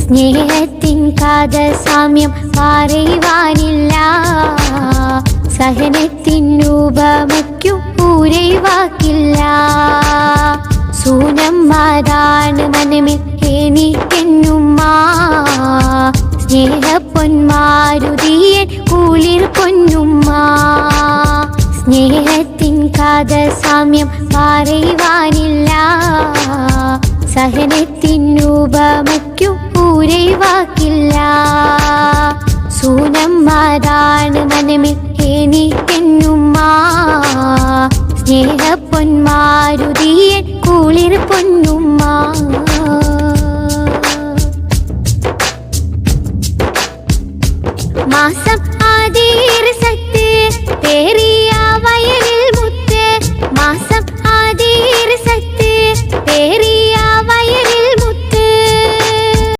സ്നേഹത്തിൻ കാതൽ സാമ്യം പറയുവാനില്ല, സഹനത്തിൻ ഉപമയ്ക്കും പൂരൈവാക്കില്ല. സൂനമ്മാതാണ് മനമിൽ എനിക്കെന്നുമ്മ, സ്നേഹപ്പൊന്മാരുതിയൻ കുളിർ പൊന്നുമ്മ. സ്നേഹത്തിൻ കാതൽ സാമ്യം പറയുവാനില്ല, സഹനത്തിൻ ഉപമയ്ക്കും പൂരൈവാക്കില്ല. സൂനമ്മാതാണ് മനമിൽ എനിക്കെന്നുമ്മ, സ്നേഹപ്പൊന്മാരുതിയൻ കുളിർ പൊന്നുമ്മ. മാസം